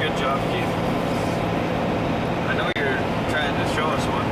Good job, Keith. I know you're trying to show us one.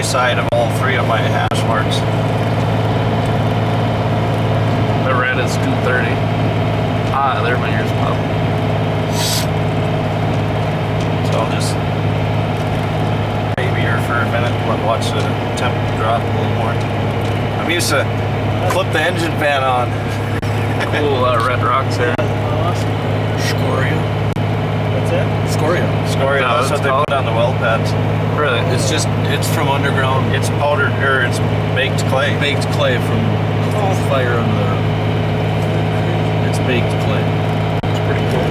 Side of all three of my hash marks. The red is 230. Ah, there my ears pop. So I'll just baby her for a minute, watch the temp drop a little more. I'm used to clip the engine fan on. Cool red rocks there. Awesome. Scoria. What's that? Scoria. Scoria, No, that's what they put on the weld pads. Really? It's from underground. It's powdered, or it's baked clay. Baked clay from fire on the... It's baked clay. It's pretty cool.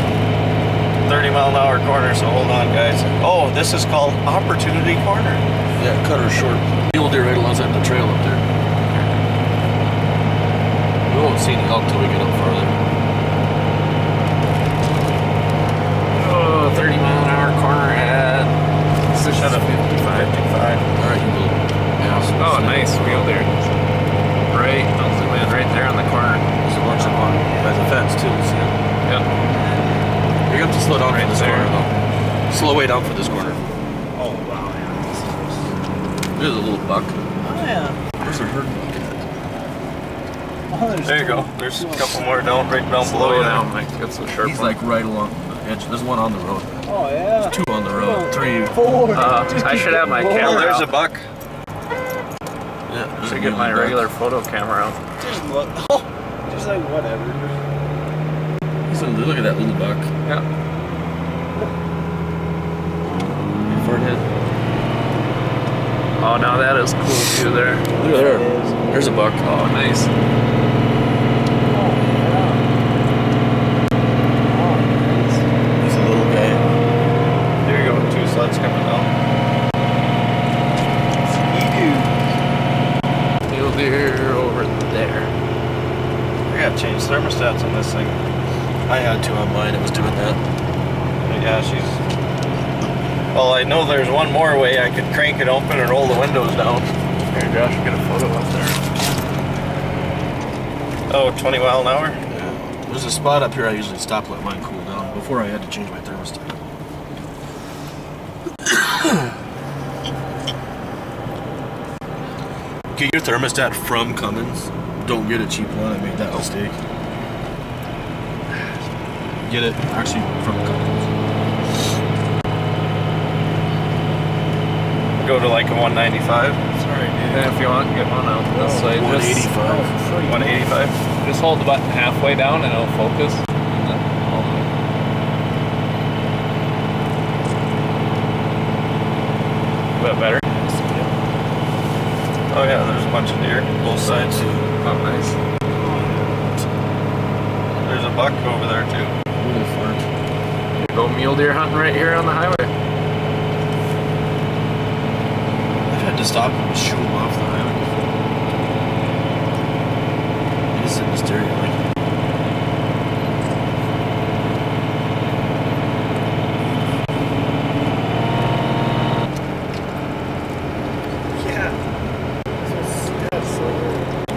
30-mile-an-hour corner, so hold on, guys. Oh, this is called Opportunity Corner. Yeah, cut her short. Mule deer right alongside the trail up there. We won't see any elk till we get up farther. Oh, 30-mile-an-hour corner at... Shut up, 55. Alright, you will. Yeah, Oh, nice wheel there. Right, I'll zoom in right there on the corner. There's a bunch of them by the fence too, see it? Yep. You're gonna have to slow down Right for this there. corner though. Slow way down for this corner. Oh, wow, yeah. There's a little buck. Oh, yeah. Where's the herd buck at? Oh, there's There you go. There's a couple more down, right down below Slow you. down, Mike. Get some sharp He's one. like right along the edge. There's one on the road. Oh, yeah. There's two on the road. Three. Four. I should have my Oh, camera there's a out. buck. Yeah. I should get my regular photo camera out. Just look. Oh, just like whatever. Look at that little buck. Yeah. Forehead. Oh, now that is cool view there. Look at there. There's a buck. Oh, nice. Oh, yeah. Oh, nice. He's a little guy. There you go. Two sleds coming down. thermostats on this thing. I had to on mine. It was doing that. Yeah, she's... Well, I know there's one more way. I could crank it open and roll the windows down. Here, Josh, get a photo up there. Oh, 20 mile an hour? Yeah. There's a spot up here I usually stop and let mine cool down before I had to change my thermostat. Get your thermostat from Cummins. Don't get a cheap one. I made that mistake. Get it actually from Cummins. Go to like a 195. Sorry, dude. And if you want, get one out this side. 185. 185. Just hold the button halfway down and it'll focus. A bit better. Oh yeah, there's a bunch of deer, both sides. Oh, nice. There's a buck over there too. Holy fart. You go mule deer hunting right here on the highway. I've had to stop and shoo them off the highway before. They just sit in the stereo like.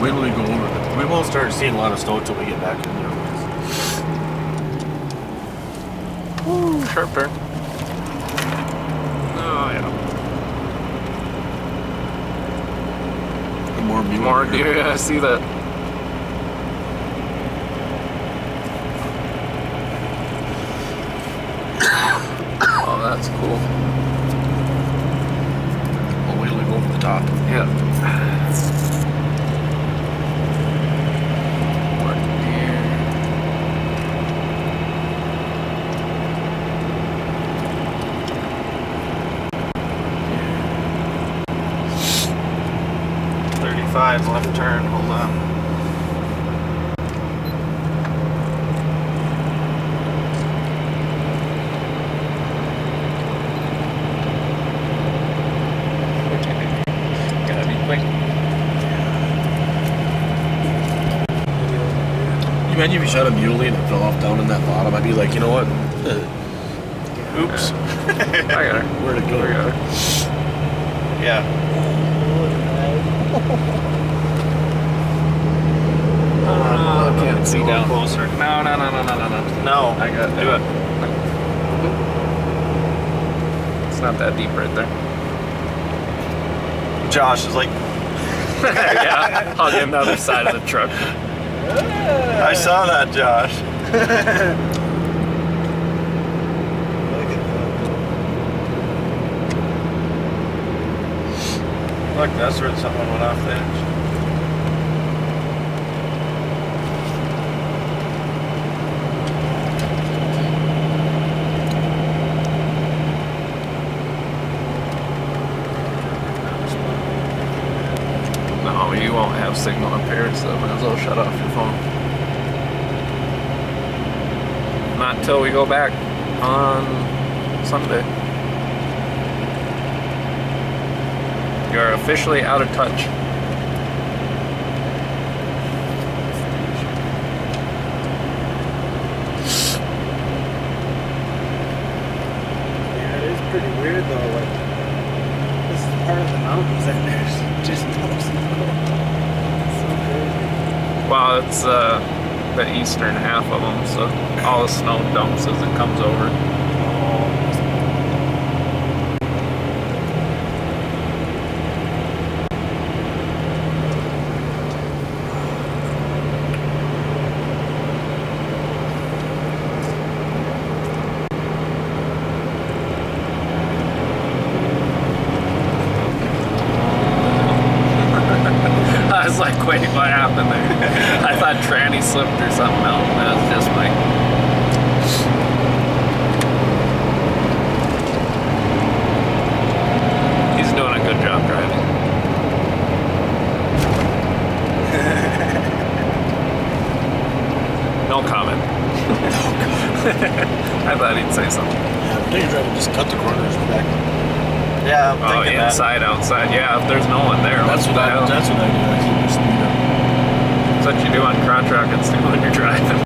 Wait till we go over it. We won't start seeing a lot of snow until we get back in there. Woo, sharp turn. Oh, yeah. More deer, yeah, I see that. Oh, that's cool. We'll wait till we go over the top. Yeah. More deer. Left turn, hold on. Gotta be quick. You imagine if you shot a muley and it fell off down in that bottom? I'd be like, you know what? Oops. I got her. Where'd it go? I got her. Yeah. I can't see Go down. closer. No. No. I got Do it. It's not that deep right there. Josh is like, Yeah, I'll get another side of the truck. I saw that, Josh. Look, that's where someone went off the edge. No, you won't have signal up here, so might as well shut off your phone. Not until we go back on Sunday. You're officially out of touch. Yeah, it is pretty weird though. Like, this is part of the mountains and there's just no snow. It's so crazy. Well, it's the eastern half of them, so all the snow dumps as it comes over. I was like, wait, what happened there? I thought tranny slipped or something else. That was just my... He's doing a good job driving. No comment. I thought he'd say something. Yeah, you're trying to just cut the corners back. Yeah, I'm Oh, thinking inside, outside. Yeah, if there's no one there. That's what I do. I keep my speed up. That's what you do on crotch rockets too when you're driving.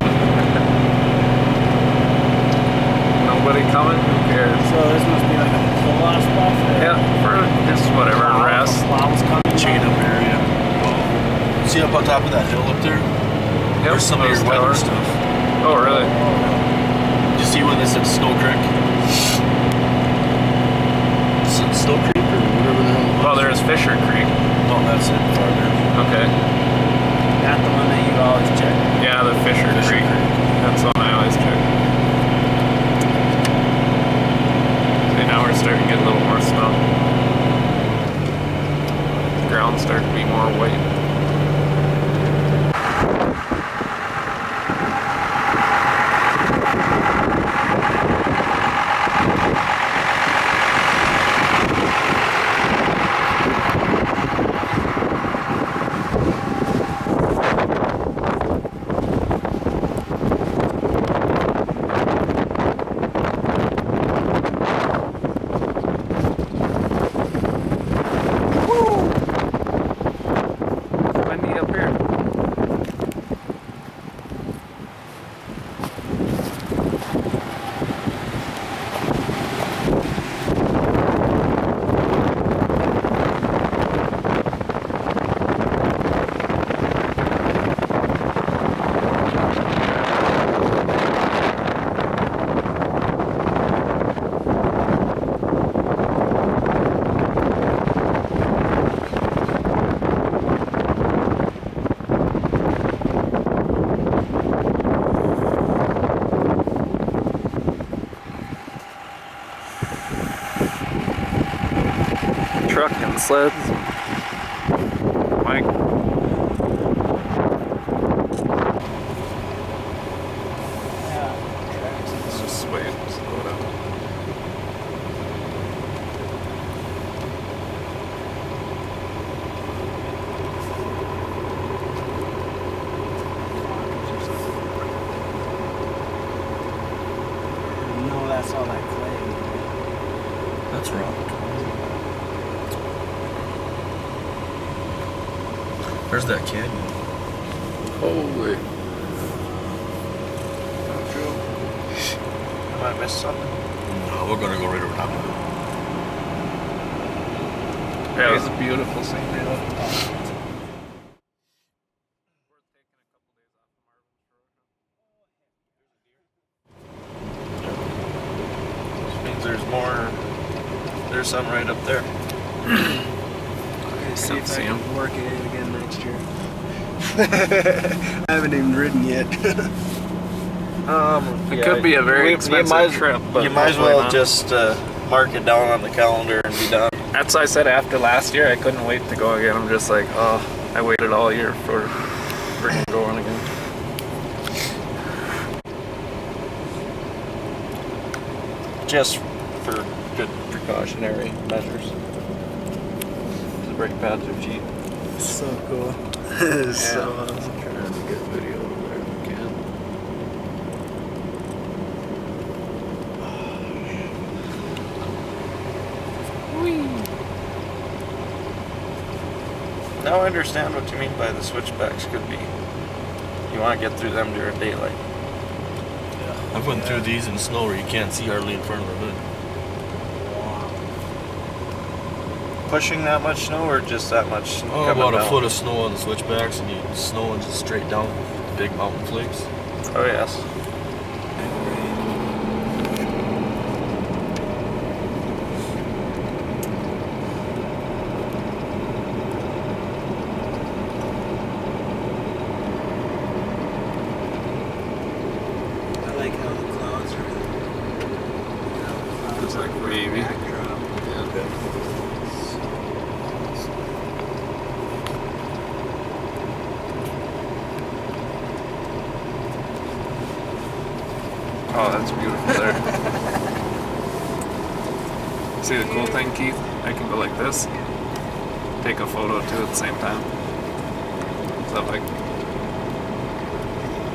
Nobody coming? Who cares? So this must be like a pull-off spot for Yeah, for just whatever, rest. Plows coming. Chain up area. See up on top of that hill up there? Yep, There's some of your weather stuff. Oh, really? Did you see when they said Snow Creek? Snow Creek or whatever the hell it was? Well, there's Fisher Creek. No, that's it farther. Okay. Not the one that you always check. Yeah, the Fisher Creek. That's the one I always check. See, now we're starting to get a little more snow. The ground's starting to be more white. Truck and sleds. Mike. Let's just wait, slow down. No, that's all that clay. That's rock. There's that canyon. Holy. Am I missed something? No, we're gonna go right around. Yeah, it was a beautiful scenery though. Which means there's more. There's some right up there. See if See I him. can work it in again next year. I haven't even ridden yet. It could be a very expensive trip, but you might as hopefully well not. just mark it down on the calendar and be done. That's why I said after last year I couldn't wait to go again. I'm just like, oh, I waited all year for freaking going again. Just for good precautionary measures. The brake pads are cheap. So cool. So awesome. Trying to get video where we can. Now I understand what you mean by the switchbacks could be. You want to get through them during daylight. I've went through these in snow where you can't see hardly in front of the hood. Pushing that much snow or just that much Oh, coming about a down? foot of snow on the switchbacks and you snowing just straight down the big mountain flakes. Oh yes. I like how the clouds are. It's like wavy. Backdrop. Oh, that's beautiful there. See the cool thing, Keith? I can go like this, take a photo too at the same time. So like,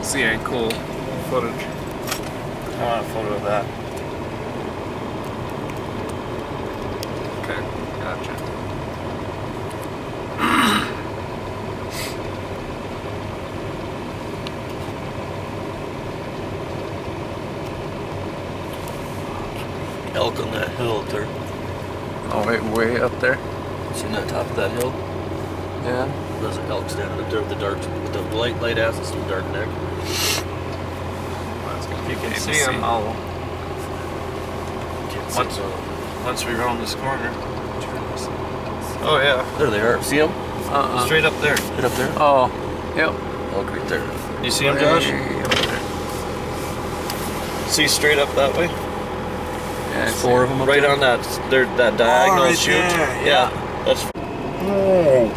see any cool footage. I want a photo of that. Okay, gotcha. elk on that hill up there. Oh, wait, way up there? Seen that top of that hill? Yeah. There's an elk standing up there with the dark, with the light ass and the dark neck. You can see them all. Once we round this corner. Oh yeah. There they are. See them? Straight up there. Right up there. Oh, yep. Elk right there. You see them, Josh? See straight up that way? Yeah, four of them up right there. On that that diagonal right chute. there, Yeah. That's. Oh.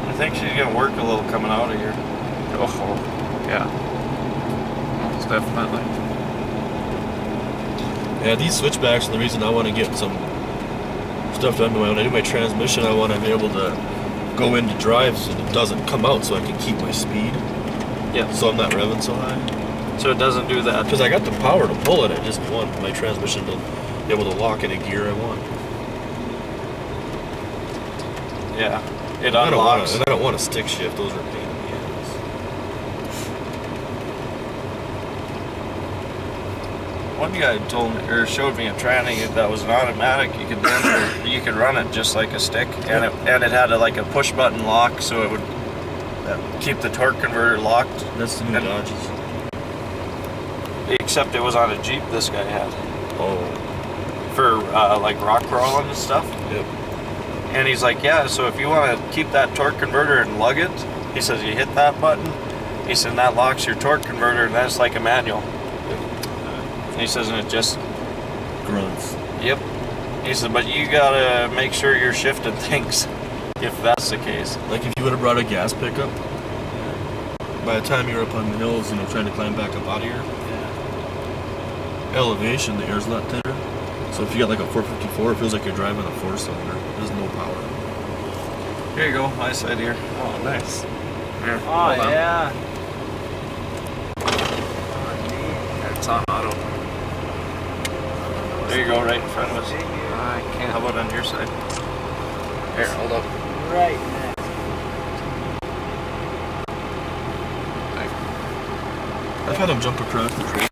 I think she's gonna work a little coming out of here. Oh, yeah. Most definitely. Yeah, these switchbacks are the reason I want to get some stuff done. When I do my transmission, I want to be able to go into drives and it doesn't come out, so I can keep my speed. Yeah. So I'm not revving so high. So it doesn't do that. Because I got the power to pull it, I just want my transmission to be able to lock in a gear I want. Yeah. It unlocks. And I don't want to stick shift, those are a pain in the ass. One guy told me, or showed me a tranny that was an automatic. You could you could run it just like a stick, and it had like a push button lock, so it would keep the torque converter locked. That's the new Dodges. Except it was on a Jeep this guy had. Oh. For like rock crawling and stuff. Yep. And he's like, yeah, so if you want to keep that torque converter and lug it, he says you hit that button, he said that locks your torque converter, and that's like a manual. He says, and it just grunts. Yep. He said, but you gotta make sure you're shifting things if that's the case. Like if you would have brought a gas pickup, by the time you're up on the hills, trying to climb back up out of here, elevation, the air's a lot thinner. So if you got like a 454, it feels like you're driving a 4-cylinder. There's no power. Here you go, my side here. Oh, nice. Here, Oh, yeah. It's on auto. There you go, right in front of us. I can't. How about on your side? Here, hold up. Right next. I've had them jump across the tree.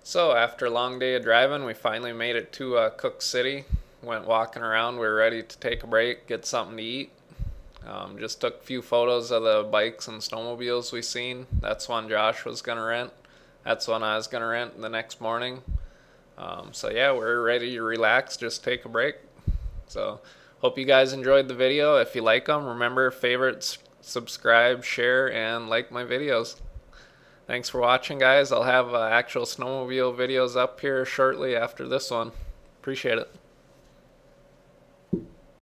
So after a long day of driving, we finally made it to Cooke City. Went walking around. We were ready to take a break, get something to eat. Just took a few photos of the bikes and snowmobiles we seen. That's one Josh was gonna rent. That's one I was gonna rent the next morning. So yeah, we're ready to relax, just take a break. So hope you guys enjoyed the video. If you like them, remember, favorite, subscribe, share, and like my videos. Thanks for watching, guys. I'll have actual snowmobile videos up here shortly after this one. Appreciate it.